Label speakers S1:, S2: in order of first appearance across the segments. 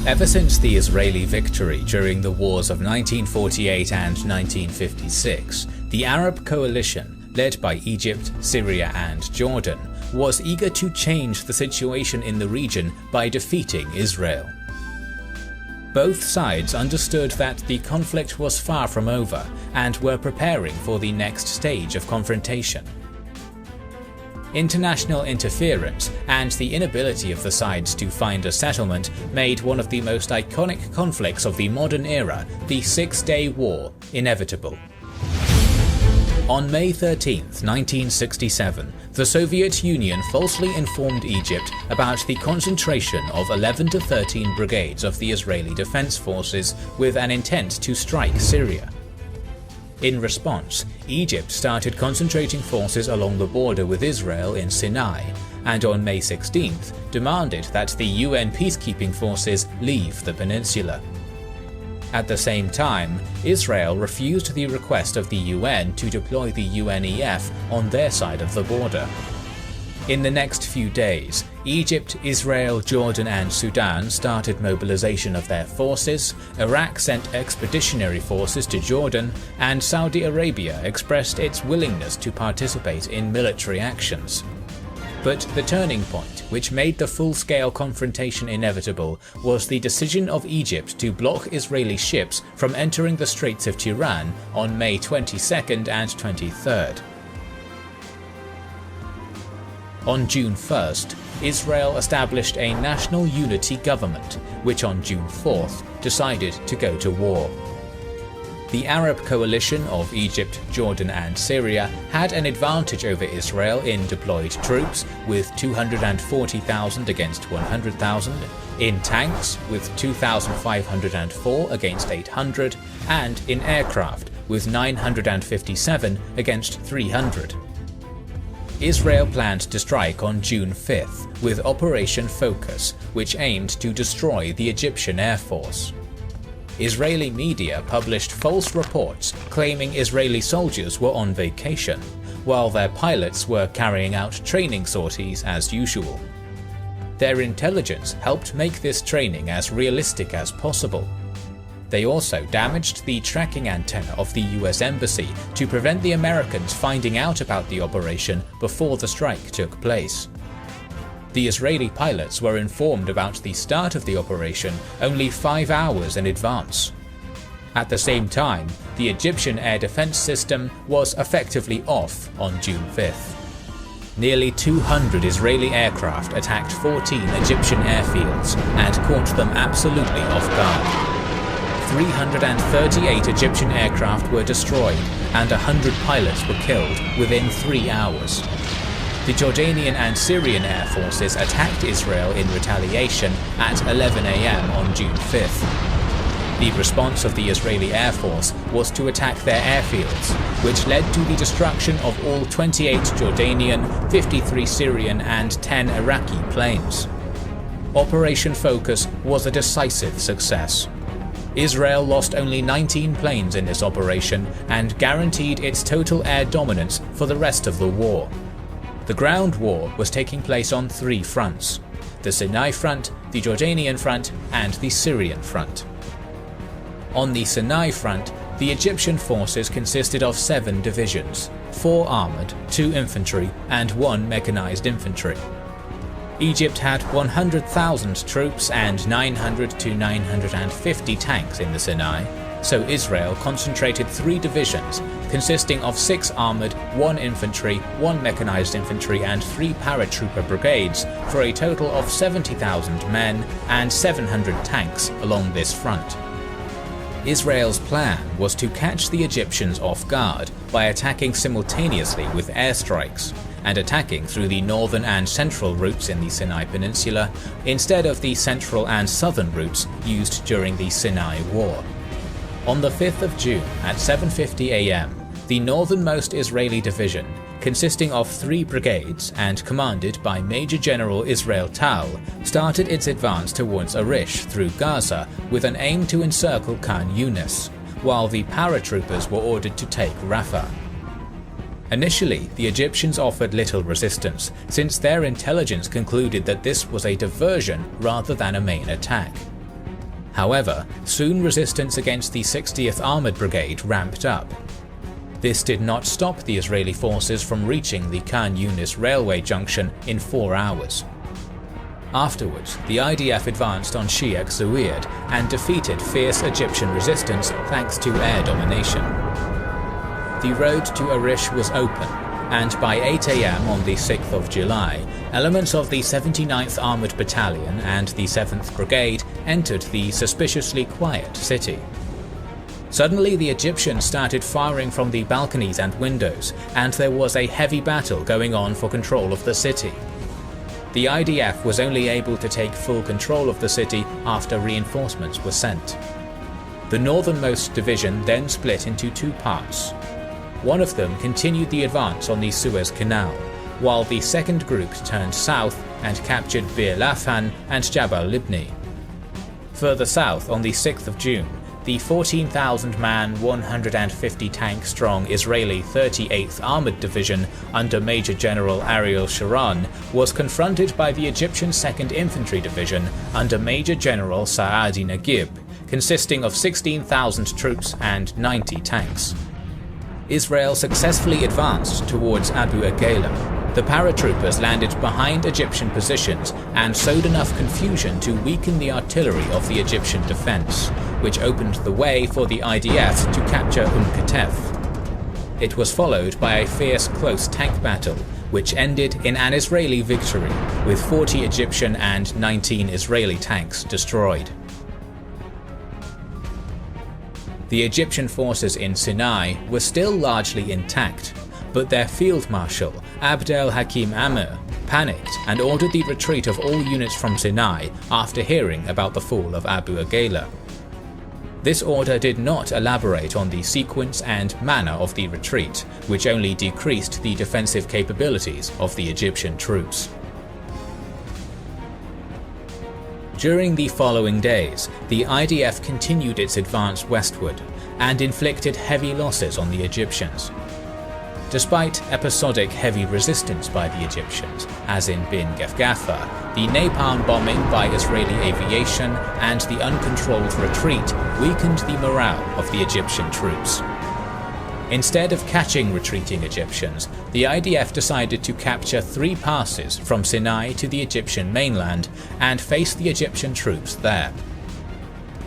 S1: Ever since the Israeli victory during the wars of 1948 and 1956, the Arab coalition, led by Egypt, Syria and Jordan, was eager to change the situation in the region by defeating Israel. Both sides understood that the conflict was far from over and were preparing for the next stage of confrontation. International interference and the inability of the sides to find a settlement made one of the most iconic conflicts of the modern era, the Six-Day War, inevitable. On May 13, 1967, the Soviet Union falsely informed Egypt about the concentration of 11 to 13 brigades of the Israeli Defense Forces with an intent to strike Syria. In response, Egypt started concentrating forces along the border with Israel in Sinai, and on May 16th demanded that the UN peacekeeping forces leave the peninsula. At the same time, Israel refused the request of the UN to deploy the UNEF on their side of the border. In the next few days, Egypt, Israel, Jordan and Sudan started mobilization of their forces, Iraq sent expeditionary forces to Jordan, and Saudi Arabia expressed its willingness to participate in military actions. But the turning point, which made the full-scale confrontation inevitable, was the decision of Egypt to block Israeli ships from entering the Straits of Tiran on May 22nd and 23rd. On June 1st, Israel established a national unity government, which on June 4th decided to go to war. The Arab coalition of Egypt, Jordan and Syria had an advantage over Israel in deployed troops, with 240,000 against 100,000, in tanks with 2,504 against 800, and in aircraft with 957 against 300. Israel planned to strike on June 5th with Operation Focus, which aimed to destroy the Egyptian Air Force. Israeli media published false reports claiming Israeli soldiers were on vacation, while their pilots were carrying out training sorties as usual. Their intelligence helped make this training as realistic as possible. They also damaged the tracking antenna of the US Embassy to prevent the Americans finding out about the operation before the strike took place. The Israeli pilots were informed about the start of the operation only 5 hours in advance. At the same time, the Egyptian air defense system was effectively off on June 5th. Nearly 200 Israeli aircraft attacked 14 Egyptian airfields and caught them absolutely off guard. 338 Egyptian aircraft were destroyed and 100 pilots were killed within 3 hours. The Jordanian and Syrian air forces attacked Israel in retaliation at 11 AM on June 5th. The response of the Israeli Air Force was to attack their airfields, which led to the destruction of all 28 Jordanian, 53 Syrian and 10 Iraqi planes. Operation Focus was a decisive success. Israel lost only 19 planes in this operation and guaranteed its total air dominance for the rest of the war. The ground war was taking place on 3 fronts: the Sinai front, the Jordanian front, and the Syrian front. On the Sinai front, the Egyptian forces consisted of 7 divisions, 4 armoured, 2 infantry, and 1 mechanized infantry. Egypt had 100,000 troops and 900 to 950 tanks in the Sinai, so Israel concentrated 3 divisions consisting of 6 armoured, 1 infantry, 1 mechanized infantry and 3 paratrooper brigades for a total of 70,000 men and 700 tanks along this front. Israel's plan was to catch the Egyptians off guard by attacking simultaneously with airstrikes, and attacking through the northern and central routes in the Sinai Peninsula instead of the central and southern routes used during the Sinai War. On the 5th of June at 7:50 AM, the northernmost Israeli division, consisting of 3 brigades and commanded by Major General Israel Tal, started its advance towards Arish through Gaza with an aim to encircle Khan Yunis, while the paratroopers were ordered to take Rafah. Initially, the Egyptians offered little resistance, since their intelligence concluded that this was a diversion rather than a main attack. However, soon resistance against the 60th Armoured Brigade ramped up. This did not stop the Israeli forces from reaching the Khan Yunis railway junction in 4 hours. Afterwards, the IDF advanced on Sheikh Zayed and defeated fierce Egyptian resistance thanks to air domination. The road to Arish was open, and by 8 AM on the 6th of July, elements of the 79th Armoured Battalion and the 7th Brigade entered the suspiciously quiet city. Suddenly the Egyptians started firing from the balconies and windows, and there was a heavy battle going on for control of the city. The IDF was only able to take full control of the city after reinforcements were sent. The northernmost division then split into 2 parts. One of them continued the advance on the Suez Canal, while the second group turned south and captured Bir Lafan and Jabal Libni. Further south, on the 6th of June, the 14,000-man, 150-tank-strong Israeli 38th Armoured Division under Major General Ariel Sharon was confronted by the Egyptian 2nd Infantry Division under Major General Saadi Naguib, consisting of 16,000 troops and 90 tanks. Israel successfully advanced towards Abu Aghaila. The paratroopers landed behind Egyptian positions and sowed enough confusion to weaken the artillery of the Egyptian defense, which opened the way for the IDF to capture Katef. It was followed by a fierce close tank battle, which ended in an Israeli victory, with 40 Egyptian and 19 Israeli tanks destroyed. The Egyptian forces in Sinai were still largely intact, but their field marshal, Abd el-Hakim Amr, panicked and ordered the retreat of all units from Sinai after hearing about the fall of Abu Aghaila. This order did not elaborate on the sequence and manner of the retreat, which only decreased the defensive capabilities of the Egyptian troops. During the following days, the IDF continued its advance westward and inflicted heavy losses on the Egyptians. Despite episodic heavy resistance by the Egyptians, as in Bin Gefgafa, the napalm bombing by Israeli aviation and the uncontrolled retreat weakened the morale of the Egyptian troops. Instead of catching retreating Egyptians, the IDF decided to capture 3 passes from Sinai to the Egyptian mainland and face the Egyptian troops there.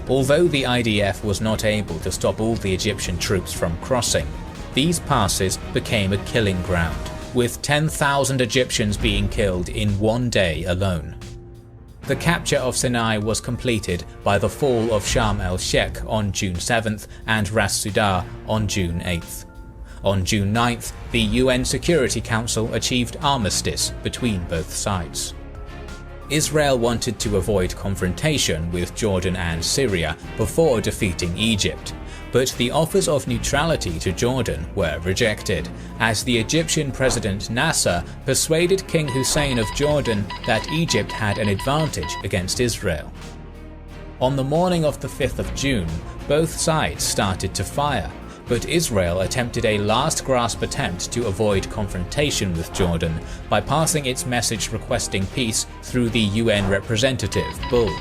S1: Although the IDF was not able to stop all the Egyptian troops from crossing, these passes became a killing ground, with 10,000 Egyptians being killed in one day alone. The capture of Sinai was completed by the fall of Sharm el-Sheikh on June 7th and Ras Sudah on June 8th. On June 9th, the UN Security Council achieved armistice between both sides. Israel wanted to avoid confrontation with Jordan and Syria before defeating Egypt, but the offers of neutrality to Jordan were rejected, as the Egyptian President Nasser persuaded King Hussein of Jordan that Egypt had an advantage against Israel. On the morning of the 5th of June, both sides started to fire, but Israel attempted a last-gasp attempt to avoid confrontation with Jordan by passing its message requesting peace through the UN representative, Bull.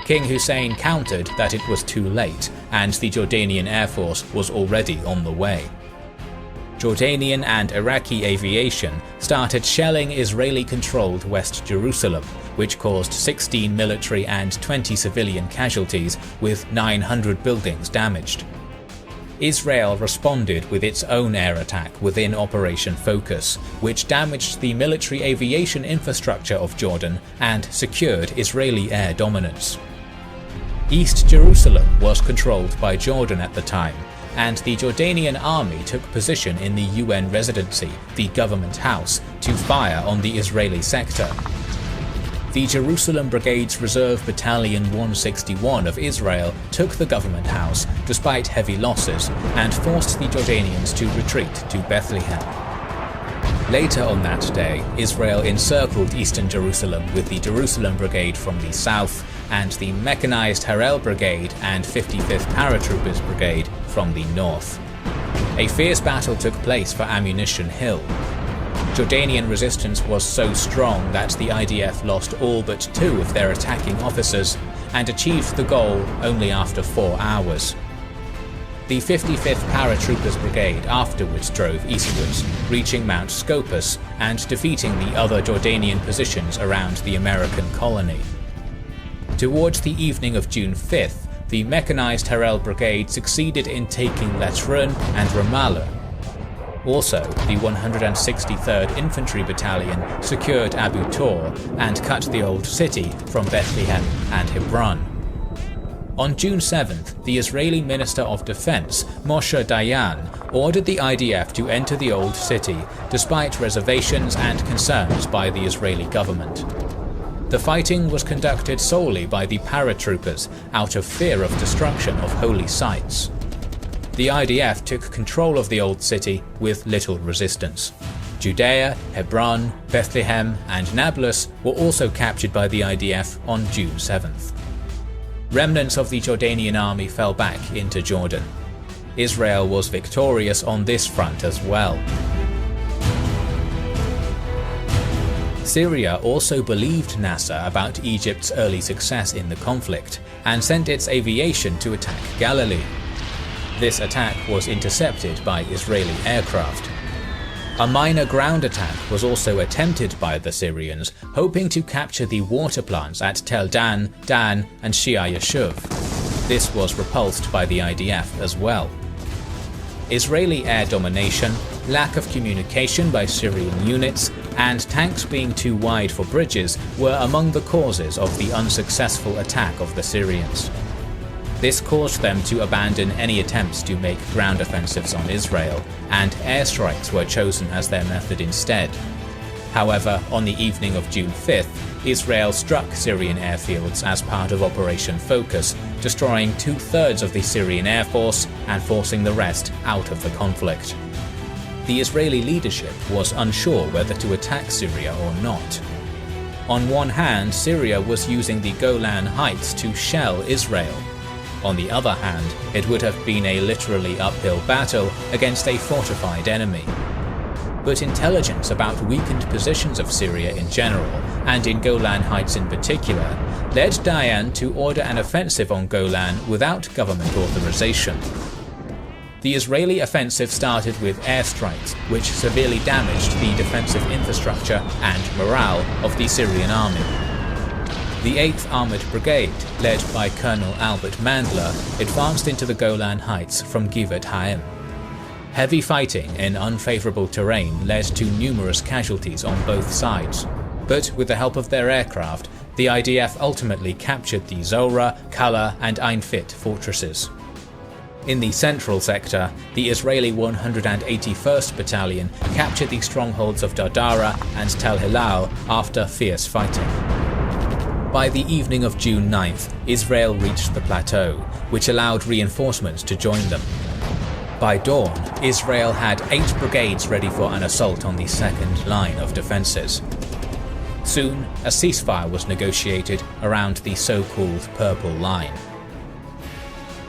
S1: King Hussein countered that it was too late, and the Jordanian Air Force was already on the way. Jordanian and Iraqi aviation started shelling Israeli-controlled West Jerusalem, which caused 16 military and 20 civilian casualties, with 900 buildings damaged. Israel responded with its own air attack within Operation Focus, which damaged the military aviation infrastructure of Jordan and secured Israeli air dominance. East Jerusalem was controlled by Jordan at the time, and the Jordanian army took position in the UN residency, the government house, to fire on the Israeli sector. The Jerusalem Brigade's Reserve Battalion 161 of Israel took the government house despite heavy losses and forced the Jordanians to retreat to Bethlehem. Later on that day, Israel encircled eastern Jerusalem with the Jerusalem Brigade from the south and the mechanized Harel Brigade and 55th Paratroopers Brigade from the north. A fierce battle took place for Ammunition Hill. Jordanian resistance was so strong that the IDF lost all but 2 of their attacking officers, and achieved the goal only after 4 hours. The 55th Paratroopers Brigade afterwards drove eastwards, reaching Mount Scopus and defeating the other Jordanian positions around the American colony. Towards the evening of June 5th, the mechanized Harel Brigade succeeded in taking Latrun and Ramallah. Also, the 163rd Infantry Battalion secured Abu Tor and cut the old city from Bethlehem and Hebron. On June 7th, the Israeli Minister of Defense, Moshe Dayan, ordered the IDF to enter the old city, despite reservations and concerns by the Israeli government. The fighting was conducted solely by the paratroopers, out of fear of destruction of holy sites. The IDF took control of the old city with little resistance. Judea, Hebron, Bethlehem, and Nablus were also captured by the IDF on June 7th. Remnants of the Jordanian army fell back into Jordan. Israel was victorious on this front as well. Syria also believed Nasser about Egypt's early success in the conflict and sent its aviation to attack Galilee. This attack was intercepted by Israeli aircraft. A minor ground attack was also attempted by the Syrians, hoping to capture the water plants at Tel Dan, Dan, and Shia Yashuv. This was repulsed by the IDF as well. Israeli air domination, lack of communication by Syrian units, and tanks being too wide for bridges were among the causes of the unsuccessful attack of the Syrians. This caused them to abandon any attempts to make ground offensives on Israel, and airstrikes were chosen as their method instead. However, on the evening of June 5th, Israel struck Syrian airfields as part of Operation Focus, destroying 2/3 of the Syrian Air Force and forcing the rest out of the conflict. The Israeli leadership was unsure whether to attack Syria or not. On one hand, Syria was using the Golan Heights to shell Israel. On the other hand, it would have been a literally uphill battle against a fortified enemy. But intelligence about weakened positions of Syria in general, and in Golan Heights in particular, led Dayan to order an offensive on Golan without government authorization. The Israeli offensive started with airstrikes, which severely damaged the defensive infrastructure and morale of the Syrian army. The 8th Armoured Brigade, led by Colonel Albert Mandler, advanced into the Golan Heights from Givat Haim. Heavy fighting in unfavourable terrain led to numerous casualties on both sides, but with the help of their aircraft, the IDF ultimately captured the Zora, Kala, and Ein Fit fortresses. In the central sector, the Israeli 181st Battalion captured the strongholds of Dardara and Tel Hilal after fierce fighting. By the evening of June 9th, Israel reached the plateau, which allowed reinforcements to join them. By dawn, Israel had 8 brigades ready for an assault on the second line of defences. Soon, a ceasefire was negotiated around the so-called Purple Line.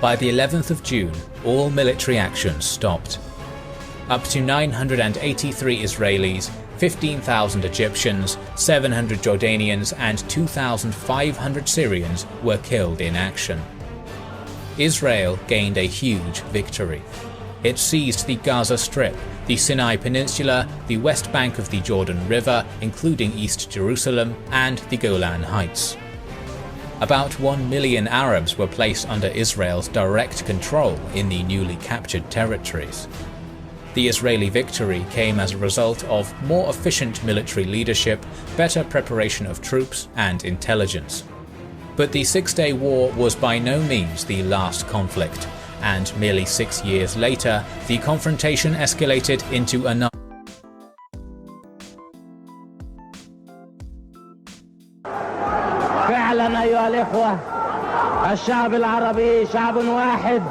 S1: By the 11th of June, all military actions stopped. Up to 983 Israelis, 15,000 Egyptians, 700 Jordanians, and 2,500 Syrians were killed in action. Israel gained a huge victory. It seized the Gaza Strip, the Sinai Peninsula, the west bank of the Jordan River, including East Jerusalem, and the Golan Heights. About 1 million Arabs were placed under Israel's direct control in the newly captured territories. The Israeli victory came as a result of more efficient military leadership, better preparation of troops, and intelligence. But the Six-Day War was by no means the last conflict, and merely 6 years later, the confrontation escalated into another.
S2: فعلا أيها الإخوة الشعب العربي شعب واحد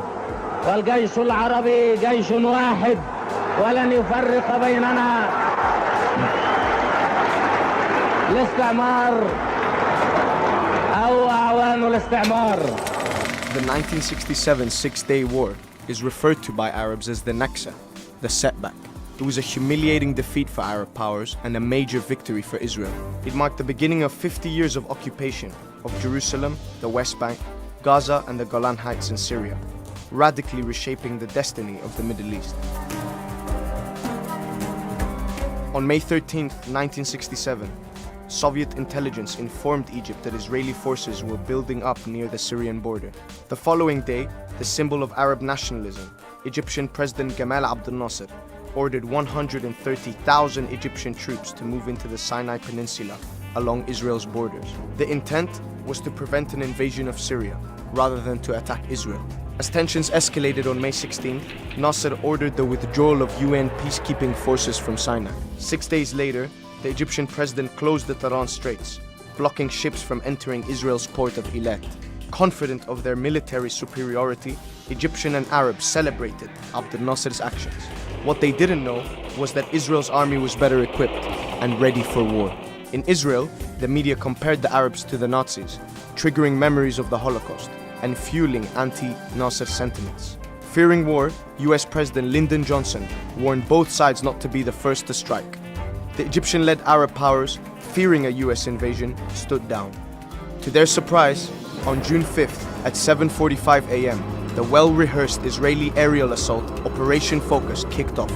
S2: والجيش العربي جيش واحد ولن يفرق بيننا الاستعمار أو أعوان الاستعمار.
S3: The 1967 Six-Day War is referred to by Arabs as the Naksa, the setback. It was a humiliating defeat for Arab powers and a major victory for Israel. It marked the beginning of 50 years of occupation, of Jerusalem, the West Bank, Gaza and the Golan Heights in Syria, radically reshaping the destiny of the Middle East. On May 13, 1967, Soviet intelligence informed Egypt that Israeli forces were building up near the Syrian border. The following day, the symbol of Arab nationalism, Egyptian President Gamal Abdel Nasser, ordered 130,000 Egyptian troops to move into the Sinai Peninsula along Israel's borders. The intent was to prevent an invasion of Syria, rather than to attack Israel. As tensions escalated on May 16, Nasser ordered the withdrawal of UN peacekeeping forces from Sinai. 6 days later, the Egyptian president closed the Taran Straits, blocking ships from entering Israel's port of Eilat. Confident of their military superiority, Egyptian and Arabs celebrated Abdel Nasser's actions. What they didn't know was that Israel's army was better equipped and ready for war. In Israel, the media compared the Arabs to the Nazis, triggering memories of the Holocaust and fueling anti-Nasser sentiments. Fearing war, US President Lyndon Johnson warned both sides not to be the first to strike. The Egyptian-led Arab powers, fearing a US invasion, stood down. To their surprise, on June 5th at 7:45 a.m., the well-rehearsed Israeli aerial assault Operation Focus kicked off.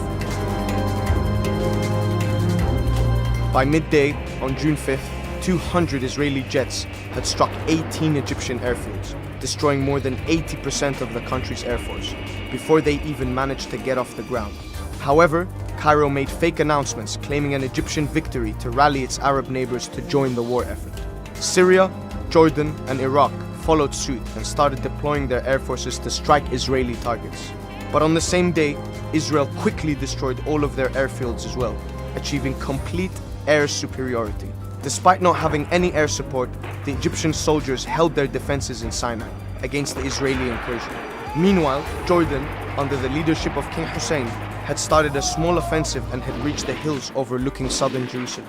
S3: By midday on June 5th, 200 Israeli jets had struck 18 Egyptian airfields, destroying more than 80% of the country's air force, before they even managed to get off the ground. However, Cairo made fake announcements claiming an Egyptian victory to rally its Arab neighbors to join the war effort. Syria, Jordan, and Iraq followed suit and started deploying their air forces to strike Israeli targets. But on the same day, Israel quickly destroyed all of their airfields as well, achieving complete air superiority. Despite not having any air support, the Egyptian soldiers held their defenses in Sinai against the Israeli incursion. Meanwhile, Jordan, under the leadership of King Hussein, had started a small offensive and had reached the hills overlooking southern Jerusalem.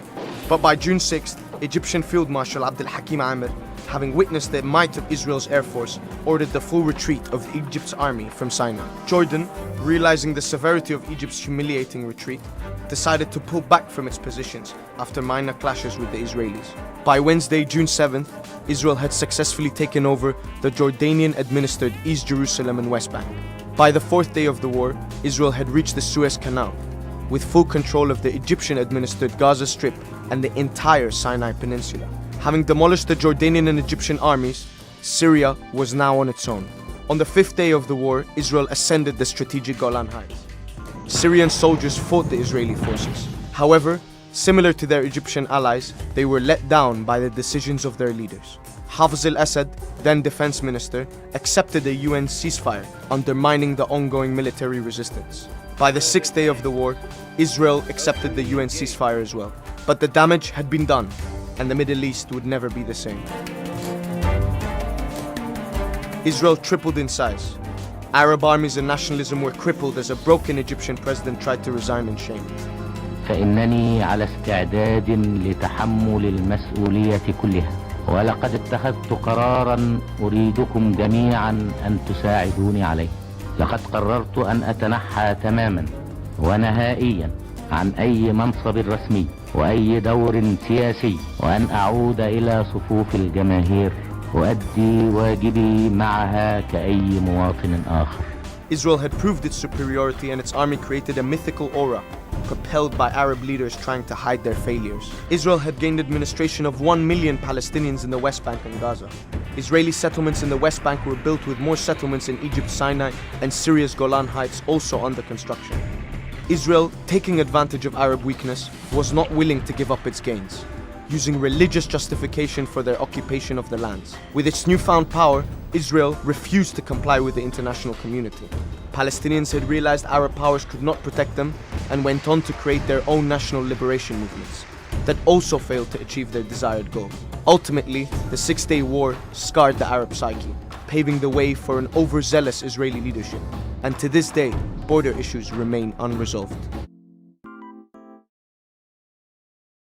S3: But by June 6th, Egyptian Field Marshal Abdel Hakim Amir, having witnessed the might of Israel's air force, ordered the full retreat of Egypt's army from Sinai. Jordan, realizing the severity of Egypt's humiliating retreat, decided to pull back from its positions after minor clashes with the Israelis. By Wednesday, June 7th, Israel had successfully taken over the Jordanian-administered East Jerusalem and West Bank. By the fourth day of the war, Israel had reached the Suez Canal, with full control of the Egyptian-administered Gaza Strip and the entire Sinai Peninsula. Having demolished the Jordanian and Egyptian armies, Syria was now on its own. On the fifth day of the war, Israel ascended the strategic Golan Heights. Syrian soldiers fought the Israeli forces. However, similar to their Egyptian allies, they were let down by the decisions of their leaders. Hafez al-Assad, then defense minister, accepted a UN ceasefire, undermining the ongoing military resistance. By the sixth day of the war, Israel accepted the UN ceasefire as well. But the damage had been done, and the Middle East would never be the same. Israel tripled in size. Arab armies and nationalism were crippled as a broken Egyptian president tried to resign in shame.
S4: فإنني على استعداد لتحمل المسؤولية كلها، ولقد اتخذت قراراً أريدكم جميعاً أن تساعدوني عليه. لقد قررت أن أتنحى تماماً ونهائياً عن أي منصب رسمي وأي دور سياسي، وأن أعود إلى صفوف الجماهير وأدي واجبي معها كأي مواطن آخر.
S3: Israel had proved its superiority and its army created a mythical aura, propelled by Arab leaders trying to hide their failures. Israel had gained administration of 1 million Palestinians in the West Bank and Gaza. Israeli settlements in the West Bank were built with more settlements in Egypt's Sinai and Syria's Golan Heights also under construction. Israel, taking advantage of Arab weakness, was not willing to give up its gains, using religious justification for their occupation of the lands. With its newfound power, Israel refused to comply with the international community. Palestinians had realized Arab powers could not protect them and went on to create their own national liberation movements that also failed to achieve their desired goal. Ultimately, the Six-Day War scarred the Arab psyche, paving the way for an overzealous Israeli leadership. And to this day, border issues remain unresolved.